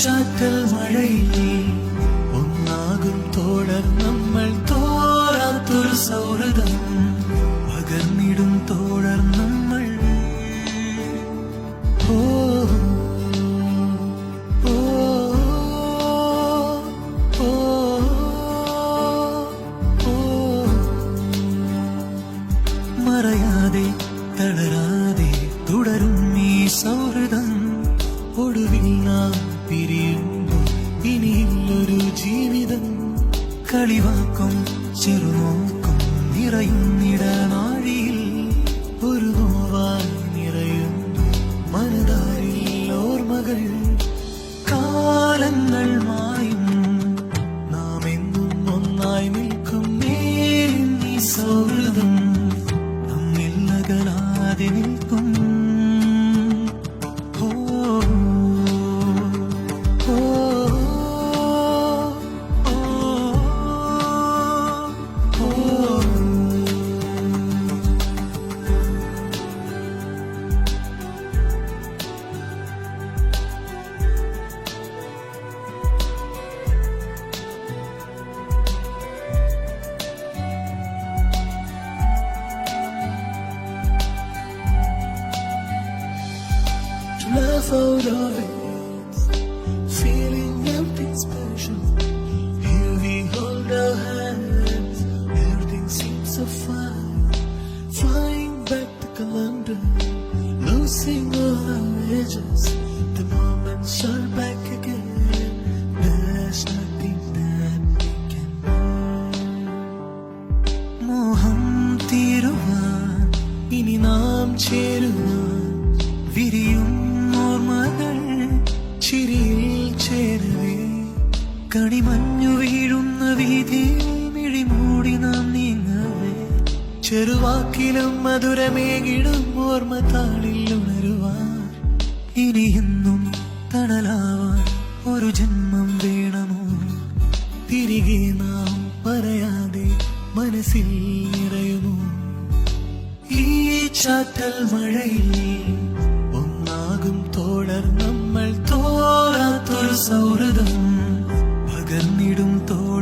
ചാറ്റൽ മഴയിൽ ഒന്നാകും തോടർ നമ്മൾ തോരാത്തൊരു സൗഹൃദം പകർന്നിടും തോടർ നമ്മൾ. ഓ ഓ ഓ ഓ മറയാതെ തളരാതെ തുടരും ഈ സൗഹൃദം. ഒടുവിൽ നാം പിരിയുമ്പോൾ ഇനിയില്ലൊരു ജീവിതം. കളിവാക്കും ചെറുനോക്കും നിറയുന്നിടനാഴിയിൽ ഒരു നോവായി നിറയുന്നു മനതാരിൽ ഓർമ്മകൾ. കാലങ്ങൾ മായും നാം എന്നും ഒന്നായി നിൽക്കും നേരിൻ ഈ സൗഹൃദം നമ്മില്ലകലാതെ നിൽക്കും. Laugh out of it, feeling empty special. Here we hold our hands, everything seems so fine. Flying back to London, losing all our edges. The moments are back again. There's nothing that we can do. മോഹം തീരുവാൻ ഇനി നാം ചേരുവാൻ വിരിയും ഓർമ്മകൾ ചിരിയിൽ ചേരവേ. കണിമഞ്ഞു വീഴുന്ന വീതിയിൽ മിഴിമൂടി നാം നീങ്ങവേ. ചെറുവാക്കിലും മധുരമേകിടും ഓർമ്മ താളിൽ ഉണരുവാൻ. ഇനിയെന്നും തണലാവാൻ ഒരു ജന്മം വേണമോ? തിരികെ നാം പറയാതെ മനസ്സിൽ നിറയുമോ? ഈ ചാറ്റൽ മഴയിൽ ഒന്നാകും തോടർ നമ്മൾ തോരാത്തൊരു സൗഹൃദം പകർന്നിടും തോടർ.